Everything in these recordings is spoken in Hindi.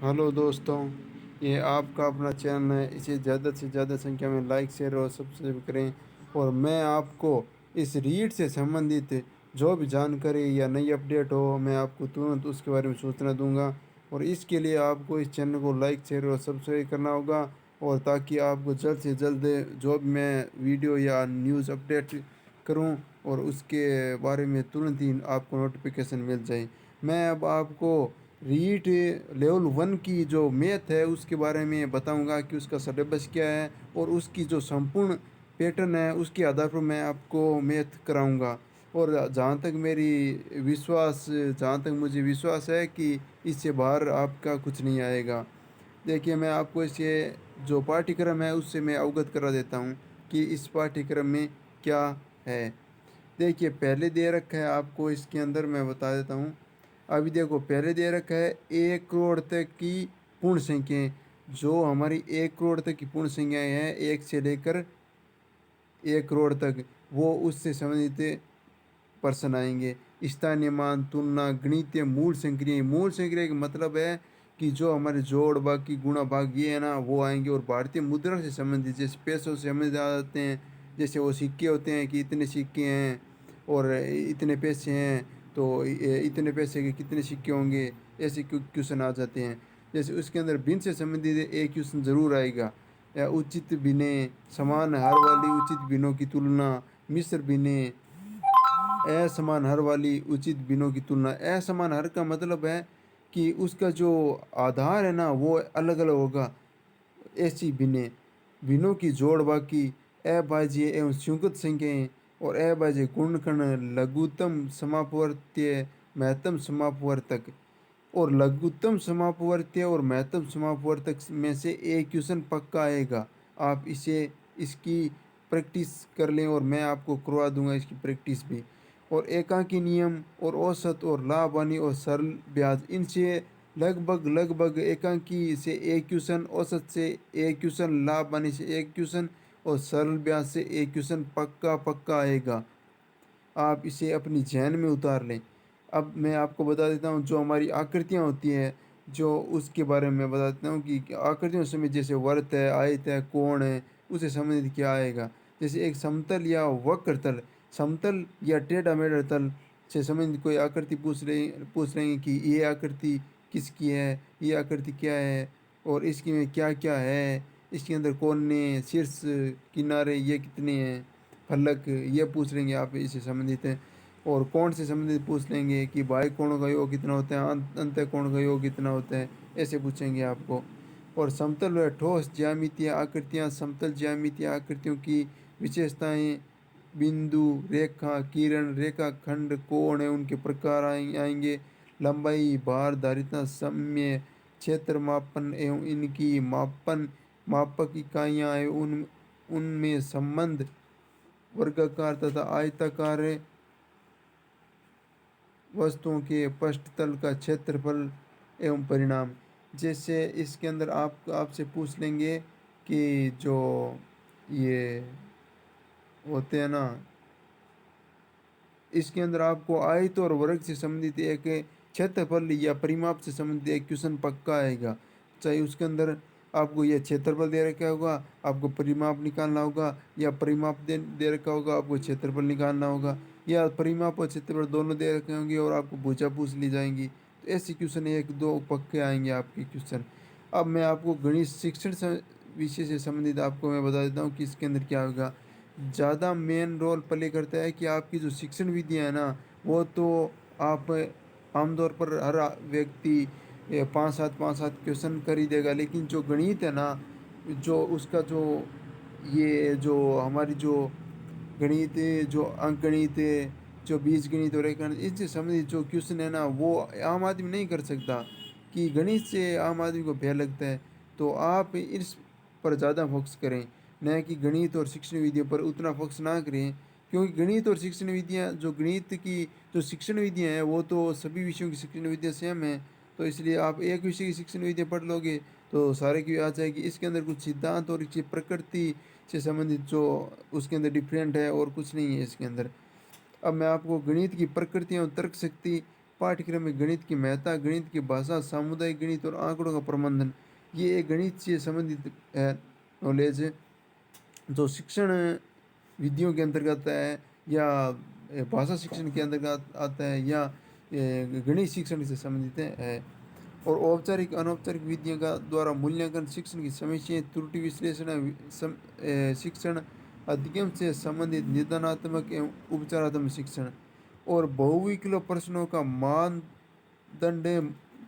हेलो दोस्तों, ये आपका अपना चैनल है। इसे ज़्यादा से ज़्यादा संख्या में लाइक शेयर और सब्सक्राइब करें। और मैं आपको इस रीड से संबंधित जो भी जानकारी या नई अपडेट हो, मैं आपको तुरंत उसके बारे में सूचना दूंगा। और इसके लिए आपको इस चैनल को लाइक शेयर और सब्सक्राइब करना होगा। और ताकि आपको जल्द से जल्द जो भी मैं वीडियो या न्यूज़ अपडेट करूं, और उसके बारे में तुरंत ही आपको नोटिफिकेशन मिल जाए। मैं अब आपको रीट लेवल 1 की जो मैथ है उसके बारे में बताऊंगा कि उसका सिलेबस क्या है, और उसकी जो संपूर्ण पैटर्न है उसके आधार पर मैं आपको मैथ कराऊंगा। और जहाँ तक मुझे विश्वास है कि इससे बाहर आपका कुछ नहीं आएगा। देखिए, मैं आपको इससे जो पाठ्यक्रम है उससे मैं अवगत करा देता हूँ कि इस पाठ्यक्रम में क्या है। देखिए, पहले दे रखा है आपको, इसके अंदर मैं बता देता हूँ। अभी देखो, पहले दे रखा है 1 करोड़ तक की पूर्ण संख्याएं। जो हमारी 1 करोड़ तक की पूर्ण संख्याएं हैं, 1 से लेकर 1 करोड़ तक, वो उससे संबंधित प्रश्न आएंगे। स्थानीय मान, तुलना, गणितीय मूल संक्रिया का मतलब है कि जो हमारे जोड़ बाकी गुणा भाग ये है ना, वो आएंगे। और भारतीय मुद्रा से संबंधित, जैसे पैसों से संबंधित आ जाते हैं। जैसे वो सिक्के होते हैं कि इतने सिक्के हैं और इतने पैसे हैं, तो इतने पैसे के कितने सिक्के होंगे, ऐसे क्वेश्चन आ जाते हैं। जैसे उसके अंदर भिन्न से संबंधित एक क्वेश्चन जरूर आएगा। या उचित भिन्ने, समान हर वाली उचित भिन्नों की तुलना, मिश्र भिन्ने, असमान हर वाली उचित भिन्नों की तुलना। असमान हर का मतलब है कि उसका जो आधार है ना वो अलग अलग होगा। ऐसी भिन्ने भिन्नों की जोड़ बाकी, अभाज्य एवं संयुक्त संख्याएं, और अभाज्य गुणनखंड, लघुत्तम समापवर्त्य, महत्तम समापवर्तक। और लघुत्तम समापवर्त्य और महत्तम समापवर्तक में से एक क्वेश्चन पक्का आएगा। आप इसे इसकी प्रैक्टिस कर लें, और मैं आपको करवा दूंगा इसकी प्रैक्टिस भी। और एकांकी नियम और औसत और लाभ हानि और सरल ब्याज, इनसे लगभग एकांकी से एक क्वेश्चन, औसत से एक क्वेश्चन, लाभ हानि से एक क्वेश्चन, और सरल ब्याज से एक क्वेश्चन पक्का पक्का आएगा। आप इसे अपनी ज़हन में उतार लें। अब मैं आपको बता देता हूँ जो हमारी आकृतियाँ होती हैं, जो उसके बारे में बता देता हूँ कि आकृतियों से जैसे वर्त है, आयत है, कोण है, उससे संबंधित क्या आएगा। जैसे एक समतल या वक्र तल, समतल या टेढ़ा मेढ़ा तल से संबंधित कोई आकृति पूछ रहे हैं कि ये आकृति किसकी है, ये आकृति क्या है, और इसकी में क्या क्या है, इसके अंदर कोने, शीर्ष, किनारे ये कितने हैं, फलक, ये पूछ लेंगे आप इससे संबंधित है। और कोण से संबंधित पूछ लेंगे कि बाह्य कोणों का योग कितना होता है, अंतः कोण का योग कितना होता है, ऐसे पूछेंगे आपको। और समतल व ठोस ज्यामितीय आकृतियाँ, समतल ज्यामितीय आकृतियों की विशेषताएं, बिंदु, रेखा, किरण, रेखाखंड, कोण है उनके प्रकार आएंगे। लंबाई, भार, धारिता, सम्य, क्षेत्र मापन एवं इनकी मापक इकाइयाँ एवं उनमें संबंध, वर्गाकार तथा आयताकार वस्तुओं के पृष्ठतल का क्षेत्रफल एवं परिणाम। जैसे इसके अंदर आपसे पूछ लेंगे कि जो ये होते हैं ना, इसके अंदर आपको आयत और वर्ग से संबंधित एक क्षेत्रफल या परिमाप से संबंधित एक क्वेश्चन पक्का आएगा। चाहे उसके अंदर आपको यह क्षेत्रफल दे रखा होगा, आपको परिमाप निकालना होगा, या परिमाप दे रखा होगा, आपको क्षेत्रफल निकालना होगा, या परिमाप और क्षेत्रफल दोनों दे रखे होंगे और आपको भुजा पूछ ली जाएंगी। तो ऐसे क्वेश्चन एक दो पक्के आएंगे आपके क्वेश्चन। अब मैं आपको गणित शिक्षण विषय से संबंधित आपको मैं बता देता हूँ कि इसके अंदर क्या होगा। ज़्यादा मेन रोल प्ले करता है कि आपकी जो शिक्षण विधियाँ है ना, वो तो आप आमतौर पर हर व्यक्ति 5-7 क्वेश्चन कर ही देगा। लेकिन जो गणित है ना, जो उसका जो ये जो हमारी जो गणित, जो अंक गणित, जो बीज गणित और रेखागणित, इनसे संबंधित जो क्वेश्चन है ना, वो आम आदमी नहीं कर सकता। कि गणित से आम आदमी को भय लगता है। तो आप इस पर ज़्यादा फोकस करें, न कि गणित और शिक्षण विधियों पर उतना फोकस ना करें। क्योंकि गणित और शिक्षण विधियाँ, जो गणित की जो शिक्षण विधियाँ हैं, वो तो सभी विषयों की शिक्षण विधियाँ सेम है। तो इसलिए आप एक विषय की शिक्षण विधियाँ पढ़ लोगे तो सारे की आ जाएगी। इसके अंदर कुछ सिद्धांत और इसकी प्रकृति से संबंधित जो उसके अंदर डिफरेंट है, और कुछ नहीं है इसके अंदर। अब मैं आपको गणित की प्रकृति और तर्क शक्ति पाठ्यक्रम में गणित की महत्ता, गणित की भाषा, सामुदायिक गणित और आंकड़ों का प्रबंधन, ये एक गणित से संबंधित नॉलेज है जो शिक्षण विधियों के अंतर्गत है, या भाषा शिक्षण के अंतर्गत आता है, या गणित शिक्षण से संबंधित है। और औपचारिक अनौपचारिक विधियों का द्वारा मूल्यांकन, शिक्षण की समस्याएं, त्रुटि विश्लेषण, शिक्षण अधिगम से संबंधित निदानात्मक एवं उपचारात्मक शिक्षण। और बहुविकल्प प्रश्नों का मानदंड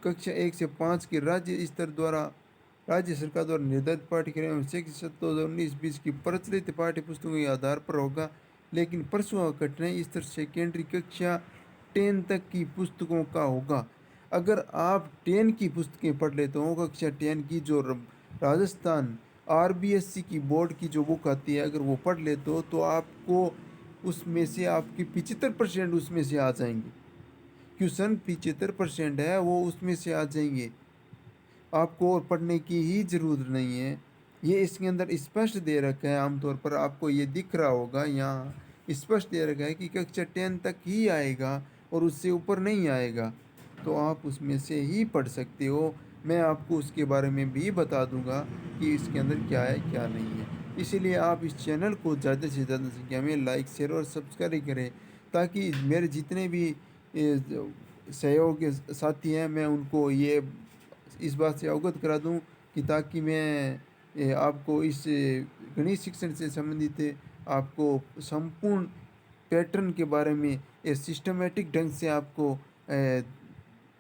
कक्षा 1 से 5 के राज्य सरकार द्वारा निर्धारित पाठ्यक्रम एवं शैक्षिक सत्र 2019-20 की प्रचलित पाठ्य पुस्तकों के आधार पर होगा, लेकिन प्रश्नों का कठिनाई स्तर सेकेंडरी कक्षा 10 तक की पुस्तकों का होगा। अगर आप 10 की पुस्तकें पढ़ लेते हो, कक्षा 10 की जो राजस्थान RBSC की बोर्ड की जो बुक आती है, अगर वो पढ़ लेते हो तो आपको उसमें से आपकी 75% उसमें से आ जाएंगे। क्वेश्चन 75% है वो उसमें से आ जाएंगे, आपको और पढ़ने की ही ज़रूरत नहीं है। ये इसके अंदर स्पष्ट दे रखा है, आमतौर पर आपको ये दिख रहा होगा, यहाँ स्पष्ट दे रखा है कि कक्षा 10 तक ही आएगा और उससे ऊपर नहीं आएगा, तो आप उसमें से ही पढ़ सकते हो। मैं आपको उसके बारे में भी बता दूंगा कि इसके अंदर क्या है क्या नहीं है। इसीलिए आप इस चैनल को ज़्यादा से ज़्यादा संख्या में लाइक, शेयर और सब्सक्राइब करें, ताकि मेरे जितने भी सहयोग के साथी हैं, मैं उनको ये इस बात से अवगत करा दूं कि ताकि मैं आपको इस गणित शिक्षण से संबंधित आपको संपूर्ण पैटर्न के बारे में सिस्टमेटिक ढंग से आपको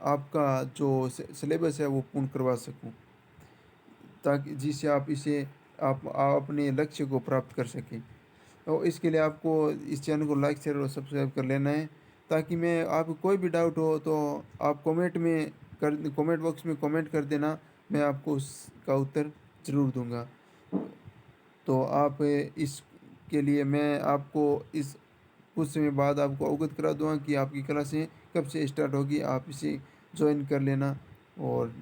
आपका जो सिलेबस है वो पूर्ण करवा सकूं, ताकि जिससे आप इसे आप अपने लक्ष्य को प्राप्त कर सकें। तो इसके लिए आपको इस चैनल को लाइक, शेयर और सब्सक्राइब कर लेना है, ताकि मैं आपको कोई भी डाउट हो तो आप कमेंट बॉक्स में कमेंट कर देना, मैं आपको उसका उत्तर ज़रूर दूंगा। तो आप इसके लिए मैं आपको इस कुछ समय बाद आपको अवगत करा दूंगा कि आपकी क्लासें कब से स्टार्ट होगी, आप इसे ज्वाइन कर लेना। और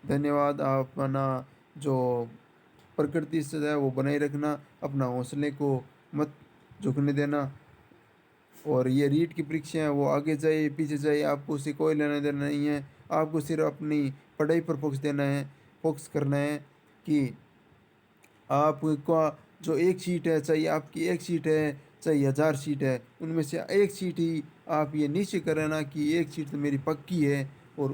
धन्यवाद। आप अपना जो प्रकृति से है वो बनाए रखना, अपना हौसले को मत झुकने देना। और ये रीट की परीक्षा है वो आगे जाए पीछे जाए, आपको उससे कोई लेना देना नहीं है। आपको सिर्फ अपनी पढ़ाई पर फोकस करना है कि आपका जो एक सीट है, चाहे आपकी एक सीट है चाहे 1000 सीट है, उनमें से एक सीट ही आप ये निश्चय करना कि एक सीट तो मेरी पक्की है, और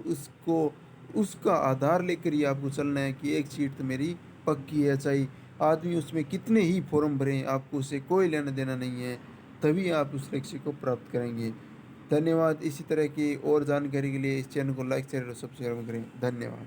उसका आधार लेकर ही आपको चलना है कि एक सीट तो मेरी पक्की है। चाहे आदमी उसमें कितने ही फॉर्म भरें, आपको उससे कोई लेना देना नहीं है, तभी आप उस लक्ष्य को प्राप्त करेंगे। धन्यवाद। इसी तरह की और जानकारी के लिए इस चैनल को लाइक, शेयर और सब्सक्राइब करें। धन्यवाद।